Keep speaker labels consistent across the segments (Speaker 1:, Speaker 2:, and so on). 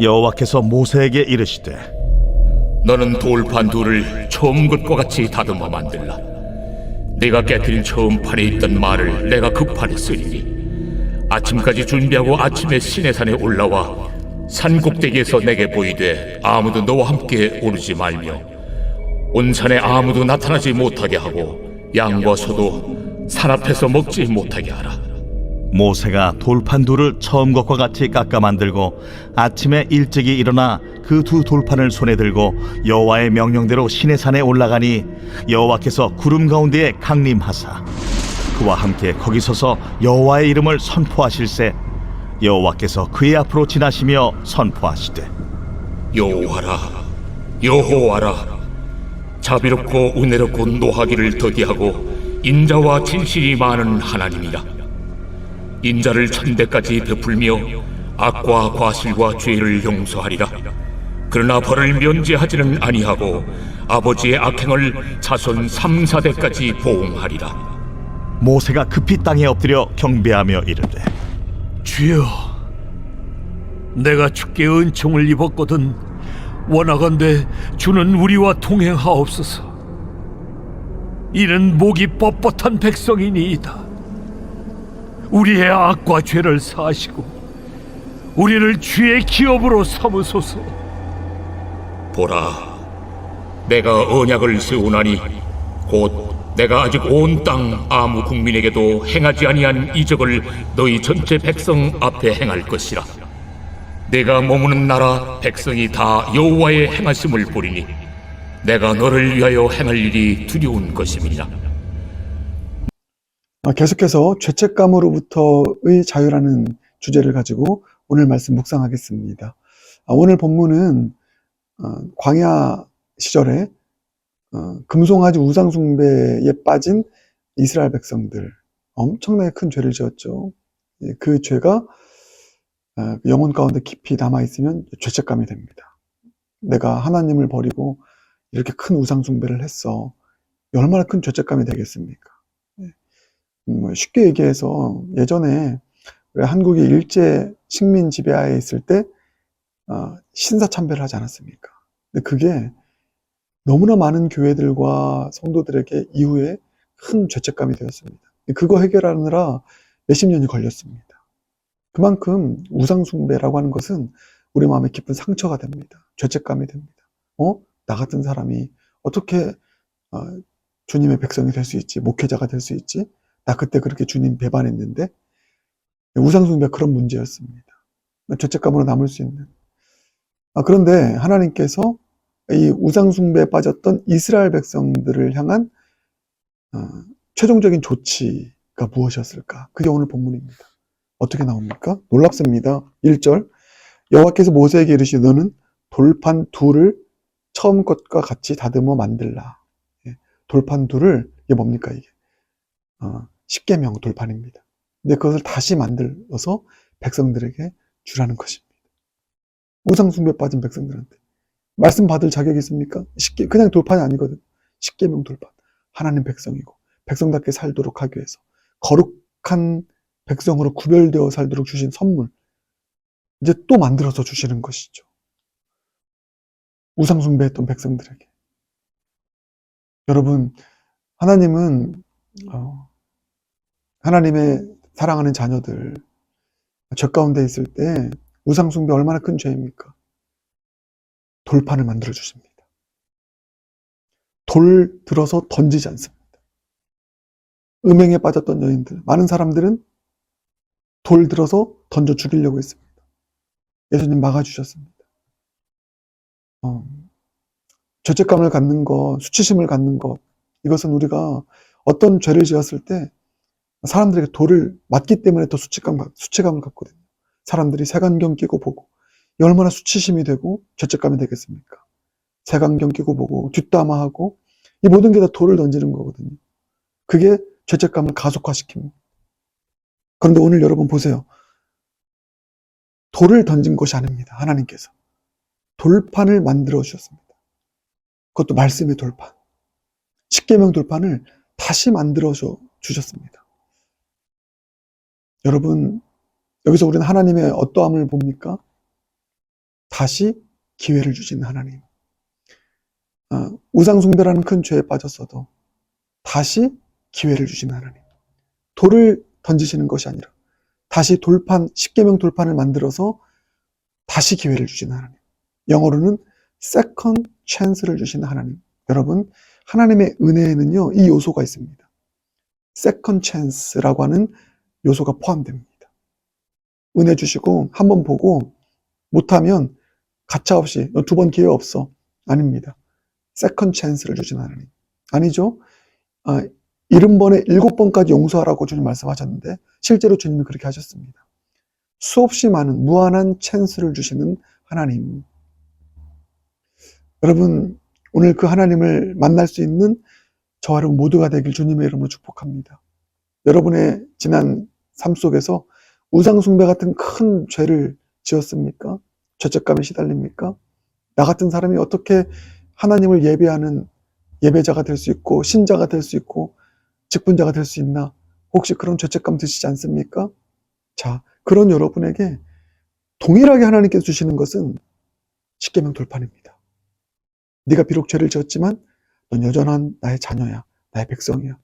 Speaker 1: 여호와께서 모세에게 이르시되
Speaker 2: 너는 돌판 둘을 처음 것과 같이 다듬어 만들라. 네가 깨뜨린 처음 판에 있던 말을 내가 그 판에 쓰리니 아침까지 준비하고 아침에 시내산에 올라와 산 꼭대기에서 내게 보이되 아무도 너와 함께 오르지 말며 온 산에 아무도 나타나지 못하게 하고 양과 소도 산 앞에서 먹지 못하게 하라.
Speaker 1: 모세가 돌판 둘을 처음 것과 같이 깎아 만들고 아침에 일찍이 일어나 그 두 돌판을 손에 들고 여호와의 명령대로 시내산에 올라가니 여호와께서 구름 가운데에 강림하사 그와 함께 거기 서서 여호와의 이름을 선포하실세 여호와께서 그의 앞으로 지나시며 선포하시되
Speaker 2: 여호와라, 여호와라, 자비롭고 은혜롭고 노하기를 더디하고 인자와 진실이 많은 하나님이라. 인자를 천대까지 베풀며 악과 과실과 죄를 용서하리라. 그러나 벌을 면제하지는 아니하고 아버지의 악행을 자손 3, 4대까지 보응하리라.
Speaker 1: 모세가 급히 땅에 엎드려 경배하며 이르되
Speaker 3: 주여, 내가 주께 은총을 입었거든 원하건대 주는 우리와 동행하옵소서. 이는 목이 뻣뻣한 백성이니이다. 우리의 악과 죄를 사하시고 우리를 주의 기업으로 삼으소서.
Speaker 2: 보라, 내가 언약을 세우나니 곧 내가 아직 온 땅 아무 국민에게도 행하지 아니한 이적을 너희 전체 백성 앞에 행할 것이라. 내가 머무는 나라 백성이 다 여호와의 행하심을 보리니 내가 너를 위하여 행할 일이 두려운 것임이니라.
Speaker 4: 계속해서 죄책감으로부터의 자유라는 주제를 가지고 오늘 말씀 묵상하겠습니다. 오늘 본문은 광야 시절에 금송아지 우상숭배에 빠진 이스라엘 백성들, 엄청나게 큰 죄를 지었죠. 그 죄가 영혼 가운데 깊이 남아있으면 죄책감이 됩니다. 내가 하나님을 버리고 이렇게 큰 우상숭배를 했어. 얼마나 큰 죄책감이 되겠습니까? 쉽게 얘기해서 예전에 한국이 일제 식민 지배하에 있을 때 신사참배를 하지 않았습니까? 근데 그게 너무나 많은 교회들과 성도들에게 이후에 큰 죄책감이 되었습니다. 그거 해결하느라 몇십 년이 걸렸습니다. 그만큼 우상숭배라고 하는 것은 우리 마음에 깊은 상처가 됩니다. 죄책감이 됩니다. 나 같은 사람이 어떻게 주님의 백성이 될 수 있지? 목회자가 될 수 있지? 나 그때 그렇게 주님 배반했는데. 우상숭배가 그런 문제였습니다. 죄책감으로 남을 수 있는. 그런데 하나님께서 이 우상숭배에 빠졌던 이스라엘 백성들을 향한 최종적인 조치가 무엇이었을까? 그게 오늘 본문입니다. 어떻게 나옵니까? 놀랍습니다. 1절, 여호와께서 모세에게 이르시되 너는 돌판 둘을 처음 것과 같이 다듬어 만들라. 돌판 둘을, 이게 뭡니까 이게? 십계명 돌판입니다. 근데 그것을 다시 만들어서 백성들에게 주라는 것입니다. 우상숭배에 빠진 백성들한테 말씀 받을 자격이 있습니까? 그냥 돌판이 아니거든. 십계명 돌판. 하나님 백성이고 백성답게 살도록 하기 위해서 거룩한 백성으로 구별되어 살도록 주신 선물, 이제 또 만들어서 주시는 것이죠. 우상숭배했던 백성들에게. 여러분, 하나님은 하나님의 사랑하는 자녀들 죄 가운데 있을 때 우상숭배 얼마나 큰 죄입니까? 돌판을 만들어 주십니다. 돌 들어서 던지지 않습니다. 음행에 빠졌던 여인들, 많은 사람들은 돌 들어서 던져 죽이려고 했습니다. 예수님 막아주셨습니다. 죄책감을 갖는 것, 수치심을 갖는 것, 이것은 우리가 어떤 죄를 지었을 때 사람들에게 돌을 맞기 때문에 더 수치감을 갖거든요. 사람들이 색안경 끼고 보고, 이 얼마나 수치심이 되고 죄책감이 되겠습니까? 색안경 끼고 보고 뒷담화하고, 이 모든 게 다 돌을 던지는 거거든요. 그게 죄책감을 가속화시킵니다. 그런데 오늘 여러분 보세요. 돌을 던진 것이 아닙니다. 하나님께서 돌판을 만들어 주셨습니다. 그것도 말씀의 돌판, 십계명 돌판을 다시 만들어 주셨습니다. 여러분, 여기서 우리는 하나님의 어떠함을 봅니까? 다시 기회를 주시는 하나님. 우상숭배라는 큰 죄에 빠졌어도 다시 기회를 주시는 하나님. 돌을 던지시는 것이 아니라 다시 십계명 돌판을 만들어서 다시 기회를 주시는 하나님. 영어로는 second chance를 주시는 하나님. 여러분, 하나님의 은혜에는요, 이 요소가 있습니다. second chance라고 하는 요소가 포함됩니다. 은혜 주시고 한 번 보고 못하면 가차없이 너 두 번 기회 없어. 아닙니다. second chance를 주시는 하나님. 아니죠. 70번에 7번까지 용서하라고 주님 말씀하셨는데 실제로 주님이 그렇게 하셨습니다. 수없이 많은 무한한 찬스를 주시는 하나님. 여러분, 오늘 그 하나님을 만날 수 있는 저와 여러분 모두가 되길 주님의 이름으로 축복합니다. 여러분의 지난 삶 속에서 우상숭배 같은 큰 죄를 지었습니까? 죄책감에 시달립니까? 나 같은 사람이 어떻게 하나님을 예배하는 예배자가 될 수 있고 신자가 될 수 있고 직분자가 될 수 있나? 혹시 그런 죄책감 드시지 않습니까? 자, 그런 여러분에게 동일하게 하나님께서 주시는 것은 십계명 돌판입니다. 네가 비록 죄를 지었지만 넌 여전한 나의 자녀야. 나의 백성이야.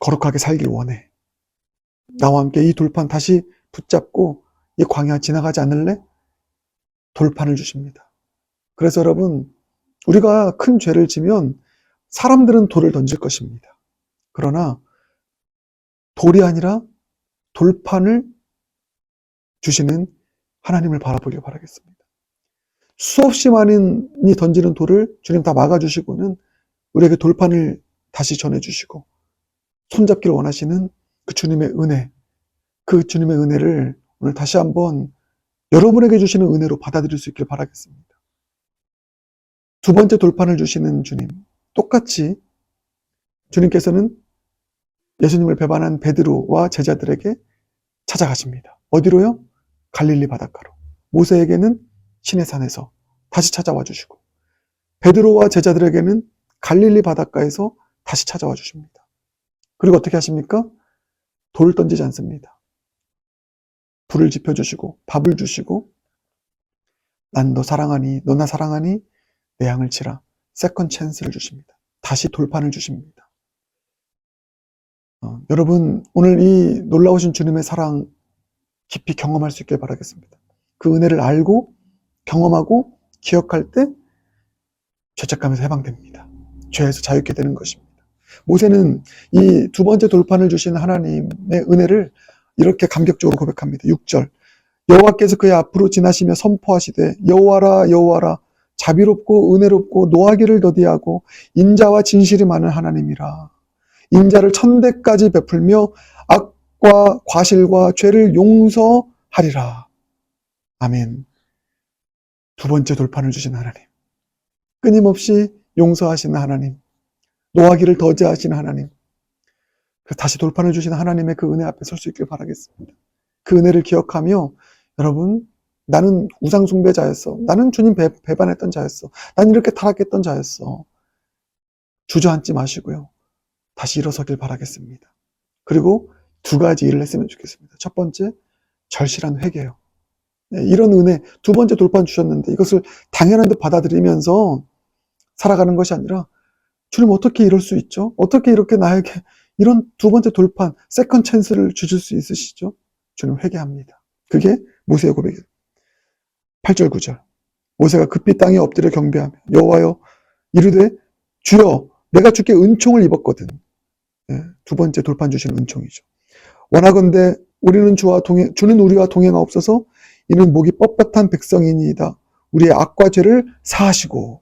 Speaker 4: 거룩하게 살길 원해. 나와 함께 이 돌판 다시 붙잡고 이 광야 지나가지 않을래? 돌판을 주십니다. 그래서 여러분, 우리가 큰 죄를 지면 사람들은 돌을 던질 것입니다. 그러나 돌이 아니라 돌판을 주시는 하나님을 바라보길 바라겠습니다. 수없이 많이 던지는 돌을 주님 다 막아주시고는 우리에게 돌판을 다시 전해주시고 손잡기를 원하시는 그 주님의 은혜, 그 주님의 은혜를 오늘 다시 한번 여러분에게 주시는 은혜로 받아들일 수 있길 바라겠습니다. 두 번째 돌판을 주시는 주님, 똑같이 주님께서는 예수님을 배반한 베드로와 제자들에게 찾아가십니다. 어디로요? 갈릴리 바닷가로. 모세에게는 시내산에서 다시 찾아와 주시고 베드로와 제자들에게는 갈릴리 바닷가에서 다시 찾아와 주십니다. 그리고 어떻게 하십니까? 돌을 던지지 않습니다. 불을 지펴주시고 밥을 주시고 난 너 사랑하니 너 나 사랑하니 내 양을 치라. 세컨 찬스를 주십니다. 다시 돌판을 주십니다. 여러분, 오늘 이 놀라우신 주님의 사랑 깊이 경험할 수 있길 바라겠습니다. 그 은혜를 알고 경험하고 기억할 때 죄책감에서 해방됩니다. 죄에서 자유케 되는 것입니다. 모세는 이 두 번째 돌판을 주신 하나님의 은혜를 이렇게 감격적으로 고백합니다. 6절 여호와께서 그의 앞으로 지나시며 선포하시되 여호와라 여호와라 자비롭고 은혜롭고 노하기를 더디하고 인자와 진실이 많은 하나님이라. 인자를 천대까지 베풀며 악과 과실과 죄를 용서하리라. 아멘. 두 번째 돌판을 주신 하나님, 끊임없이 용서하시는 하나님, 노하기를 더디하시는 하나님, 다시 돌판을 주신 하나님의 그 은혜 앞에 설 수 있길 바라겠습니다. 그 은혜를 기억하며 여러분, 나는 우상숭배자였어. 나는 주님 배반했던 자였어. 나는 이렇게 타락했던 자였어. 주저앉지 마시고요. 다시 일어서길 바라겠습니다. 그리고 두 가지 일을 했으면 좋겠습니다. 첫 번째, 절실한 회개요. 네, 이런 은혜, 두 번째 돌판 주셨는데 이것을 당연한 듯 받아들이면서 살아가는 것이 아니라 주님 어떻게 이럴 수 있죠? 어떻게 이렇게 나에게 이런 두 번째 돌판, 세컨 찬스를 주실 수 있으시죠? 주님 회개합니다. 그게 모세의 고백이에요. 8절 9절 모세가 급히 땅에 엎드려 경배하며 여호와여 이르되 주여 내가 주께 은총을 입었거든. 네, 두 번째 돌판 주시는 은총이죠. 원하건대 주는 우리와 동행하옵소서. 이는 목이 뻣뻣한 백성이니이다. 우리의 악과 죄를 사하시고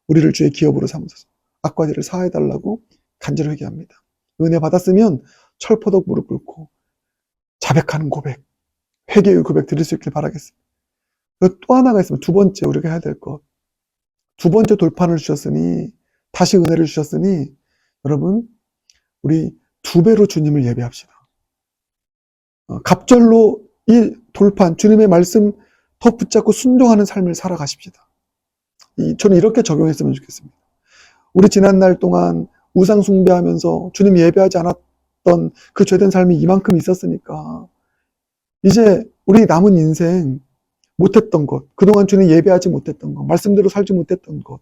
Speaker 4: 우리를 주의 기업으로 삼으소서. 악과 죄를 사해달라고 간절히 회개합니다. 은혜 받았으면 철포덕 무릎 꿇고 자백하는 고백, 회개의 고백 드릴 수 있길 바라겠습니다. 그리고 또 하나가 있으면 두 번째 우리가 해야 될 것. 두 번째 돌판을 주셨으니, 다시 은혜를 주셨으니 여러분, 우리 두 배로 주님을 예배합시다. 갑절로 이 돌판, 주님의 말씀 더 붙잡고 순종하는 삶을 살아가십시다. 저는 이렇게 적용했으면 좋겠습니다. 우리 지난날 동안 우상 숭배하면서 주님 예배하지 않았던 그 죄된 삶이 이만큼 있었으니까 이제 우리 남은 인생 못했던 것, 그동안 주님 예배하지 못했던 것, 말씀대로 살지 못했던 것,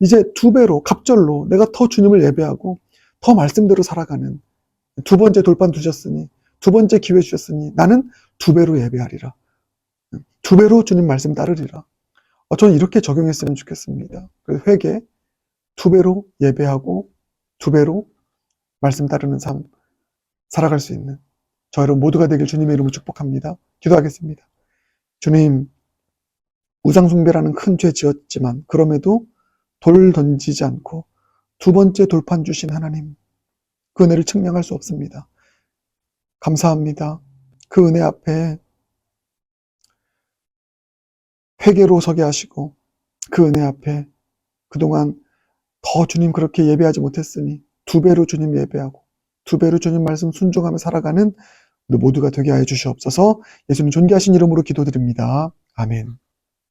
Speaker 4: 이제 2배로 갑절로 내가 더 주님을 예배하고 더 말씀대로 살아가는 2번째 돌판 두셨으니, 2번째 기회 주셨으니 나는 2배로 예배하리라. 2배로 주님 말씀 따르리라. 저는 이렇게 적용했으면 좋겠습니다. 그래서 회개, 2배로 예배하고 2배로 말씀 따르는 삶 살아갈 수 있는 저 여러분 모두가 되길 주님의 이름으로 축복합니다. 기도하겠습니다. 주님, 우상숭배라는 큰 죄 지었지만 그럼에도 돌 던지지 않고 2번째 돌판 주신 하나님, 그 은혜를 측량할 수 없습니다. 감사합니다. 그 은혜 앞에 회개로 서게 하시고 그 은혜 앞에 그동안 더 주님 그렇게 예배하지 못했으니 2배로 주님 예배하고 2배로 주님 말씀 순종하며 살아가는 우리 모두가 되게 하여 주시옵소서. 예수님 존귀하신 이름으로 기도드립니다. 아멘.